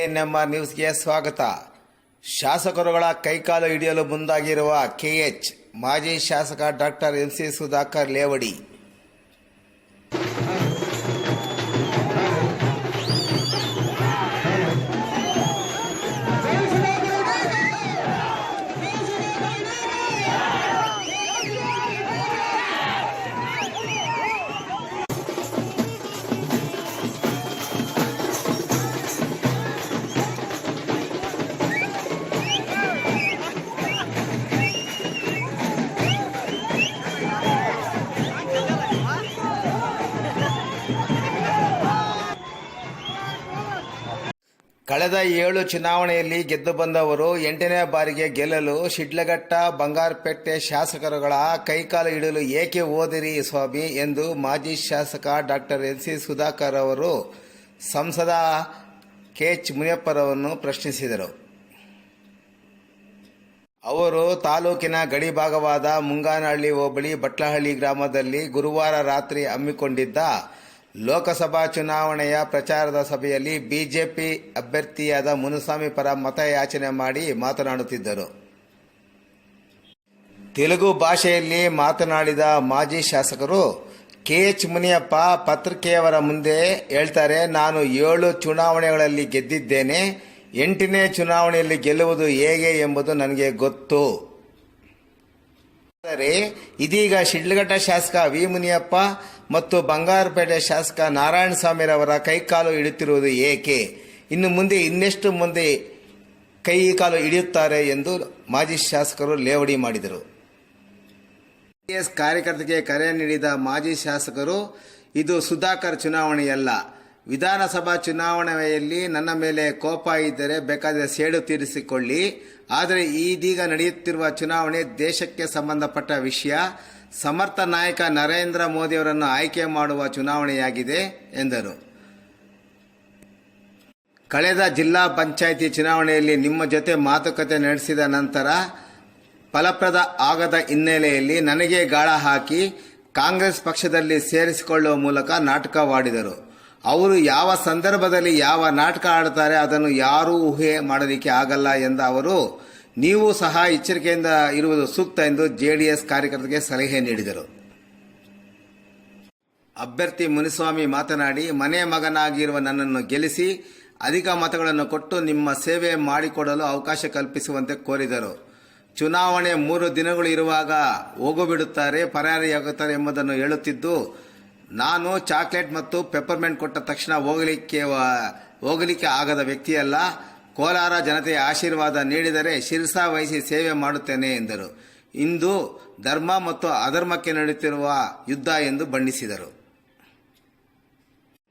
ANMR ನ್ಯೂಸ್ಗೆ ಸ್ವಾಗತ. ಶಾಸಕರುಗಳ ಕೈಕಾಲು ಹಿಡಿಯಲು ಮುಂದಾಗಿರುವ KH ಮಾಜಿ ಶಾಸಕ ಡಾಕ್ಟರ್ MC ಸುಧಾಕರ್ ಲೇವಡಿ. ಕಳೆದ 7 ಚುನಾವಣೆಯಲ್ಲಿ ಗೆದ್ದು ಬಂದವರು 8ನೇ ಬಾರಿಗೆ ಗೆಲ್ಲಲು ಶಿಡ್ಲಘಟ್ಟ ಬಂಗಾರಪೇಟೆ ಶಾಸಕರುಗಳ ಕೈಕಾಲು ಹಿಡಿಯಲು ಏಕೆ ಹೋದಿರಿ ಸ್ವಾಮಿ ಎಂದು ಮಾಜಿ ಶಾಸಕ ಡಾಕ್ಟರ್ MC ಸುಧಾಕರ್ ಅವರು ಸಂಸದ KH ಮುನಿಯಪ್ಪರನ್ನು ಪ್ರಶ್ನಿಸಿದರು. ಅವರು ತಾಲೂಕಿನ ಗಡಿ ಭಾಗವಾದ ಮುಂಗಾನಹಳ್ಳಿ ಹೋಬಳಿ ಬಟ್ಲಹಳ್ಳಿ ಗ್ರಾಮದಲ್ಲಿ ಗುರುವಾರ ರಾತ್ರಿ ಹಮ್ಮಿಕೊಂಡಿದ್ದ ಲೋಕಸಭಾ ಚುನಾವಣೆಯ ಪ್ರಚಾರದ ಸಭೆಯಲ್ಲಿ ಬಿಜೆಪಿ ಅಭ್ಯರ್ಥಿಯಾದ ಮುನುಸ್ವಾಮಿ ಪರ ಮತಯಾಚನೆ ಮಾಡಿ ಮಾತನಾಡುತ್ತಿದ್ದರು. ತೆಲುಗು ಭಾಷೆಯಲ್ಲಿ ಮಾತನಾಡಿದ ಮಾಜಿ ಶಾಸಕರು KH ಮುನಿಯಪ್ಪ ಪತ್ರಿಕೆಯವರ ಮುಂದೆ ಹೇಳ್ತಾರೆ, ನಾನು 7 ಚುನಾವಣೆಗಳಲ್ಲಿ ಗೆದ್ದಿದ್ದೇನೆ, 8ನೇ ಚುನಾವಣೆಯಲ್ಲಿ ಗೆಲ್ಲುವುದು ಹೇಗೆ ಎಂಬುದು ನನಗೆ ಗೊತ್ತು. ಆದರೆ ಇದೀಗ ಶಿಡ್ಲಘಟ್ಟ ಶಾಸಕ V ಮುನಿಯಪ್ಪ ಮತ್ತು ಬಂಗಾರಪೇಟೆ ಶಾಸಕ ನಾರಾಯಣಸ್ವಾಮಿರವರ ಕೈಕಾಲು ಹಿಡಿಯುತ್ತಿರುವುದು ಏಕೆ? ಇನ್ನು ಮುಂದೆ ಇನ್ನೆಷ್ಟು ಮಂದಿ ಕೈಕಾಲು ಹಿಡಿಯುತ್ತಾರೆ ಎಂದು ಮಾಜಿ ಶಾಸಕರು ಲೇವಡಿ ಮಾಡಿದರು. JDS ಕಾರ್ಯಕರ್ತರಿಗೆ ಕರೆ ನೀಡಿದ ಮಾಜಿ ಶಾಸಕರು, ಇದು ಸುಧಾಕರ್ ಚುನಾವಣೆಯಲ್ಲ, ವಿಧಾನಸಭಾ ಚುನಾವಣೆಯಲ್ಲಿ ನನ್ನ ಮೇಲೆ ಕೋಪ ಇದ್ದರೆ ಬೇಕಾದರೆ ಸೇಡು ತೀರಿಸಿಕೊಳ್ಳಿ, ಆದರೆ ಇದೀಗ ನಡೆಯುತ್ತಿರುವ ಚುನಾವಣೆ ದೇಶಕ್ಕೆ ಸಂಬಂಧಪಟ್ಟ ವಿಷಯ. ಸಮರ್ಥ ನಾಯಕ ನರೇಂದ್ರ ಮೋದಿಯವರನ್ನು ಆಯ್ಕೆ ಮಾಡುವ ಚುನಾವಣೆಯಾಗಿದೆ ಎಂದರು. ಕಳೆದ ಜಿಲ್ಲಾ ಪಂಚಾಯಿತಿ ಚುನಾವಣೆಯಲ್ಲಿ ನಿಮ್ಮ ಜೊತೆ ಮಾತುಕತೆ ನಡೆಸಿದ ನಂತರ ಫಲಪ್ರದ ಆಗದ ಹಿನ್ನೆಲೆಯಲ್ಲಿ ನನಗೆ ಗಾಳ ಹಾಕಿ ಕಾಂಗ್ರೆಸ್ ಪಕ್ಷದಲ್ಲಿ ಸೇರಿಸಿಕೊಳ್ಳುವ ಮೂಲಕ ನಾಟಕವಾಡಿದರು. ಅವರು ಯಾವ ಸಂದರ್ಭದಲ್ಲಿ ಯಾವ ನಾಟಕ ಆಡುತ್ತಾರೆ ಅದನ್ನು ಯಾರೂ ಊಹೆ ಮಾಡಲಿಕ್ಕೆ ಆಗಲ್ಲ ಎಂದ ಅವರು, ನೀವು ಸಹ ಎಚ್ಚರಿಕೆಯಿಂದ ಇರುವುದು ಸೂಕ್ತ ಎಂದು JDS ಕಾರ್ಯಕರ್ತರಿಗೆ ಸಲಹೆ ನೀಡಿದರು. ಅಭ್ಯರ್ಥಿ ಮುನಿಸ್ವಾಮಿ ಮಾತನಾಡಿ, ಮನೆ ಮಗನಾಗಿರುವ ನನ್ನನ್ನು ಗೆಲ್ಲಿಸಿ ಅಧಿಕ ಮತಗಳನ್ನು ಕೊಟ್ಟು ನಿಮ್ಮ ಸೇವೆ ಮಾಡಿಕೊಡಲು ಅವಕಾಶ ಕಲ್ಪಿಸುವಂತೆ ಕೋರಿದರು. ಚುನಾವಣೆ 3 ದಿನಗಳು ಇರುವಾಗ ಹೋಗುಬಿಡುತ್ತಾರೆ, ಪರಾರಿಯಾಗುತ್ತಾರೆ ಎಂಬುದನ್ನು ಹೇಳುತ್ತಿದ್ದು, ನಾನು ಚಾಕ್ಲೇಟ್ ಮತ್ತು ಪೆಪ್ಪರ್ಮೆಂಟ್ ಕೊಟ್ಟ ತಕ್ಷಣ ಹೋಗಲಿಕ್ಕೆ ಆಗದ ವ್ಯಕ್ತಿಯಲ್ಲ. ಕೋಲಾರ ಜನತೆಯ ಆಶೀರ್ವಾದ ನೀಡಿದರೆ ಶಿರಸಾ ವಹಿಸಿ ಸೇವೆ ಮಾಡುತ್ತೇನೆ ಎಂದರು. ಇಂದು ಧರ್ಮ ಮತ್ತು ಅಧರ್ಮಕ್ಕೆ ನಡೆಯುತ್ತಿರುವ ಯುದ್ಧ ಎಂದು ಬಣ್ಣಿಸಿದರು.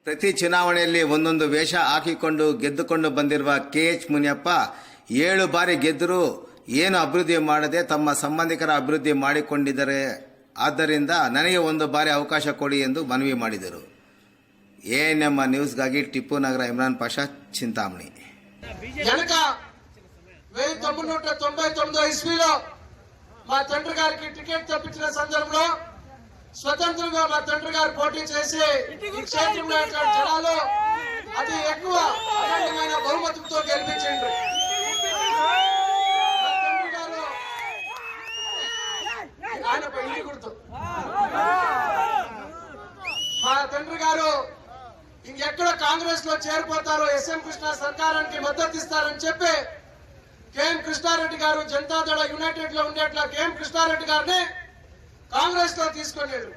ಪ್ರತಿ ಚುನಾವಣೆಯಲ್ಲಿ ಒಂದೊಂದು ವೇಷ ಹಾಕಿಕೊಂಡು ಗೆದ್ದುಕೊಂಡು ಬಂದಿರುವ KH ಮುನಿಯಪ್ಪ 7 ಬಾರಿ ಗೆದ್ದರೂ ಏನು ಅಭಿವೃದ್ಧಿ ಮಾಡದೆ ತಮ್ಮ ಸಂಬಂಧಿಕರ ಅಭಿವೃದ್ಧಿ ಮಾಡಿಕೊಂಡಿದ್ದಾರೆ. ಆದ್ದರಿಂದ ನನಗೆ 1 ಬಾರಿ ಅವಕಾಶ ಕೊಡಿ ಎಂದು ಮನವಿ ಮಾಡಿದರು. ANMR న్యూస్ಗಾಗಿ ಟಿಪ್ಪು ನಗರ ಇಮ್ರಾನ್ ಪಾಷಾ, చింతామణి. వెనక 1999 ఇస్వీలో మా తండ్రి గారికి టికెట్ తప్పించిన సందర్భంలో స్వతంత్రంగా మా తండ్రి గారు పోటీ చేసి ఈ క్షేత్రంలో జనాలు అతి ఎక్కువ అఖండమైన బహుమతితో గెలిపించిండ్రు. ఆయనపై ఇంటి గుర్తు మా తండ్రి గారు ఇంకెక్కడ కాంగ్రెస్ లో చేరిపోతారో, SM కృష్ణ సర్కారానికి మద్దతు ఇస్తారని చెప్పి KM కృష్ణారెడ్డి గారు జనతాదళ యునైటెడ్ లో ఉండేట్లా KM కృష్ణారెడ్డి గారిని కాంగ్రెస్ లో తీసుకునేరు.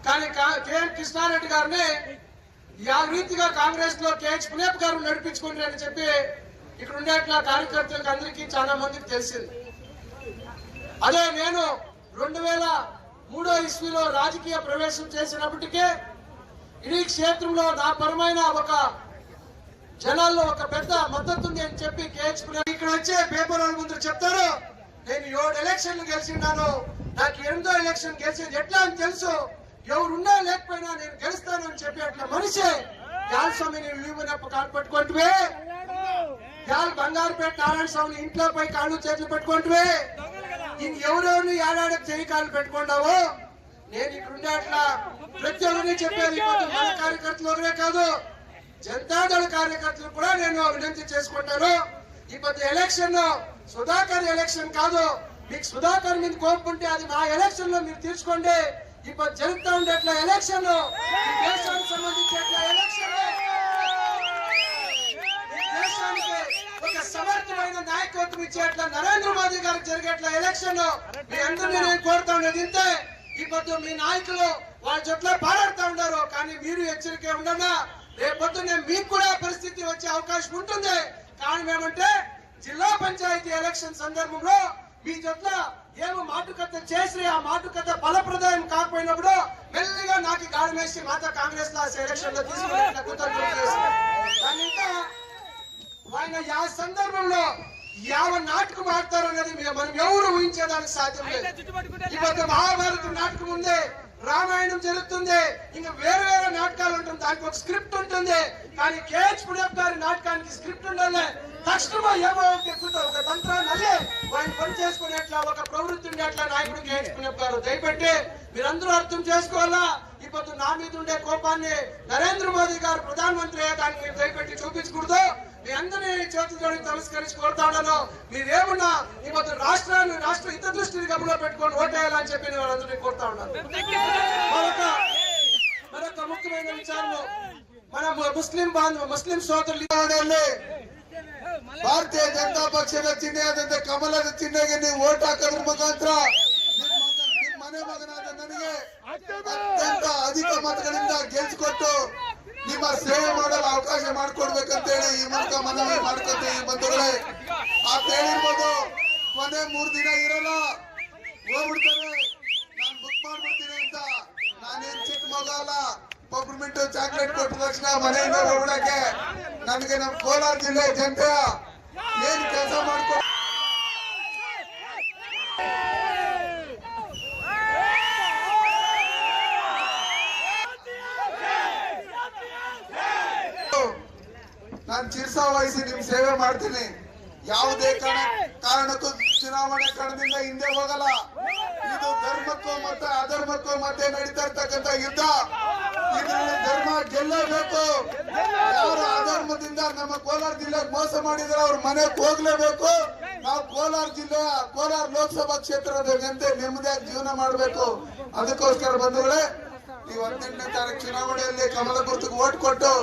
కానీ KM కృష్ణారెడ్డి గారిని ఆ రీతిగా కాంగ్రెస్ లో KH మునియప్ప గారు నడిపించుకుంటారని చెప్పి ఇక్కడ ఉండేట్లా కార్యకర్తలకు అందరికీ చాలా మందికి తెలిసింది. అదే నేను 2003 ఇస్వీలో రాజకీయ ప్రవేశం చేసినప్పటికీ ఇడీ క్షేత్రంలో నా పరమైన ఒక జనాల్లో ఒక పెద్ద మద్దతు ఉంది అని చెప్పి KH ఇక్కడ వచ్చే పేపర్ వాళ్ళ ముందు చెప్తారు, నేను 7 ఎలక్షన్లు గెలిచిన్నాను, నాకు 8వ ఎలక్షన్ గెలిచేది ఎట్లా అని తెలుసు, ఎవరున్నా లేకపోయినా నేను గెలుస్తాను అని చెప్పి అట్లా మనిషి యాల్ స్వామి నేను వీమునప్ప కాలు పట్టుకుంటువే, యాల్ బంగారుపేట నారాయణ స్వామి ఇంట్లో పోయి కాళ్ళు చేతులు పెట్టుకుంటువే, ఇంకెవరెవరిని ఏడాడికి చేయి కాళ్ళు పెట్టుకున్నావో, నేను ఇక్కడ ఉండే అట్లా ప్రతి ఒక్కరిని చెప్పేది మన కార్యకర్తలు ఒకరే కాదు, ಜನತಾದಳ కార్యకర్తలు కూడా నేను వినంతి చేసుకుంటాను. ఇప్పుడు ఎలక్షన్ సుధాకర్ ఎలక్షన్ కాదు. మీకు సుధాకర్ మీద కోపం ఉంటే అది మా ఎలక్షన్ లో మీరు తీర్చుకోండి. ఇప్పుడు జరుగుతూ ఉండేట్ల ఎలక్షన్ దేశానికి సంబంధించేట్ల ఎలక్షన్ దేశానికి ఒక సమర్థమైన నాయకత్వం ఇచ్చేట్ల నరేంద్ర మోదీ గారికి జరిగేట్ల ఎలక్షన్ మీ అందరినీ నేను కోరుతా ఉండేది ఇంతే. ఇప్పుడు మీ నాయకులు వాళ్ళ జట్ల పారాడుతూ ఉన్నారు, కానీ మీరు హెచ్చరిక ఉండగా రేపొద్దునే మీకు కూడా పరిస్థితి వచ్చే అవకాశం ఉంటుంది. కారణం ఏమంటే జిల్లా పంచాయతీ ఎలక్షన్ సందర్భంలో మీ జట్ల ఏమో మాటుకథ చేసి ఆ మాటుకథ ఫలప్రదాయం కాకపోయినప్పుడు మెల్లిగా నాకు గాడి వేసి మాతో కాంగ్రెస్ లో ఎలక్షన్ లో తీసుకుని ఆయన ఆ సందర్భంలో యావ నాటకం ఆడతారన్నది మనం ఎవరు ఊహించేదానికి సాధ్యం లేదు. ఇప్పుడు మహాభారతం నాటకం ఉంది, రామాయణం జరుగుతుంది, ఇంకా వేరే వేరే నాటకాలు ఉంటుంది, దానికి ఒక స్క్రిప్ట్ ఉంటుంది. కానీ కేహెచ్ పుణ్యప్ గారి నాటకానికి స్క్రిప్ట్ ఉండాలి. తక్షణమో ఏమో ఒక తంత్రాన్ని అల్లే ఆయన పని చేసుకునేట్లా ఒక ప్రవృత్తి ఉండేట్లా నాయకుడు కేహెచ్ పుణ్యప్ గారు. దయపెట్టి మీరందరూ అర్థం చేసుకోవాలా. ఇప్పుడు నా మీద ఉండే కోపాన్ని నరేంద్ర మోదీ గారు ప్రధానమంత్రి అయ్యేదానికి మీరు దయపెట్టి చూపించకూడదు. మీ అందరినీ చేతులు జోడించి నమస్కరించి కోరుతా ఉన్నాను. మీరేమున్నా ఇప్పుడు రాష్ట్ర హిత దృష్టిని గమనంలో పెట్టుకొని ఓటేయాలని చెప్పి నేను అందరినీ కోరుతా ఉన్నాను. మరొక ముఖ్యమైన విచారణ మన ಮುಸ್ಲಿಂ ಸೋದರರಲ್ಲಿ ಭಾರತೀಯ ಜನತಾ ಪಕ್ಷದ ಚಿಹ್ನೆ ಆದಂತ ಕಮಲದ ಚಿಹ್ನೆಗೆ ನೀವು ಓಟ್ ಹಾಕೋದ್ರ ಮುಖಾಂತರ ನಿಮ್ಮ ಮನೆ ಮಗನಾದ ನನಗೆ ಅತ್ಯಂತ ಅಧಿಕ ಮತಗಳಿಂದ ಗೆಲ್ಸಿಕೊಟ್ಟು ನಿಮ್ಮ ಸೇವೆ ಮಾಡಲು ಅವಕಾಶ ಮಾಡಿಕೊಡ್ಬೇಕಂತೇಳಿ ಈ ಮೂಲಕ ಮನವಿ ಮಾಡ್ಕೊತೀವಿ ಬಂಧುಗಳೇ. ಅಂತ ಹೇಳಿರ್ಬೋದು, ಕೊನೆ 3 ದಿನ ಇರಲ್ಲ, ಹೋಗ್ಬಿಡ್ತಾರೆ, ನಾನು ಬುಕ್ ಮಾಡ್ಬಿಡ್ತೀನಿ ಅಂತ. ನಾನೇನ್ ಚಿಕ್ಕ ಮಗ ಅಲ್ಲ, ಪಪ್ಪಿಮಿಂಟು ಚಾಕ್ಲೇಟ್ ಕೊಟ್ಟ ತಕ್ಷಣ ಮನೆಯಿಂದ ಹೋಗ್ಬಿಡಕ್ಕೆ ನಮಗೆ ನಮ್ಮ ಕೋಲಾರ ಜಿಲ್ಲೆ ಜನತೆ ಏನ್ ಕೆಲಸ ಮಾಡ್ಕೊ ನಾನು ಚಿರ್ಸಾ ವಹಿಸಿ ನಿಮ್ ಸೇವೆ ಮಾಡ್ತೀನಿ. ಯಾವುದೇ ಕಾರಣಕ್ಕೂ ಚುನಾವಣೆ ಕಣದಿಂದ ಹಿಂದೆ ಹೋಗಲ್ಲ. ಇದು ಧರ್ಮಕ್ಕೂ ಮತ್ತೆ ಅಧರ್ಮಕ್ಕೂ ಮಧ್ಯೆ ನಡೀತಾ ಇರ್ತಕ್ಕಂಥ ಯುದ್ಧ. ಇದರಲ್ಲಿ ಧರ್ಮ ಗೆಲ್ಲಬೇಕು. ಯಾರು ಅಧರ್ಮದಿಂದ ನಮ್ಮ ಕೋಲಾರ ಜಿಲ್ಲೆಗೆ ಮೋಸ ಮಾಡಿದ್ರೆ ಅವ್ರ ಮನೆಗೆ ಹೋಗ್ಲೇಬೇಕು. ನಾವು ಕೋಲಾರ ಲೋಕಸಭಾ ಕ್ಷೇತ್ರದ ಜನತೆ ನೆಮ್ಮದಿಯಾಗಿ ಜೀವನ ಮಾಡಬೇಕು. ಅದಕ್ಕೋಸ್ಕರ ಬಂಧುಗಳೇ, ನೀವು 18ನೇ ತಾರೀಕು ಚುನಾವಣೆಯಲ್ಲಿ ಕಮಲ ಗುರುತಿಗೆ ಓಟ್ ಕೊಟ್ಟು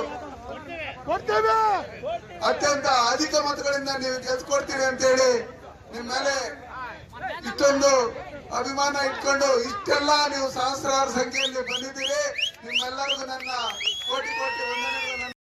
ಅತ್ಯಂತ ಅಧಿಕ ಮತಗಳಿಂದ ನೀವು ಗೆಲ್ಸ್ಕೊಡ್ತೀರಿ ಅಂತ ಹೇಳಿ ನಿಮ್ ಮೇಲೆ ಇಷ್ಟೊಂದು ಅಭಿಮಾನ ಇಟ್ಕೊಂಡು ಇಷ್ಟೆಲ್ಲ ನೀವು ಸಹಸ್ರಾರು ಸಂಖ್ಯೆಯಲ್ಲಿ ಬಂದಿದ್ದೀರಿ. ನಿಮ್ಮೆಲ್ಲರಿಗೂ ನನ್ನ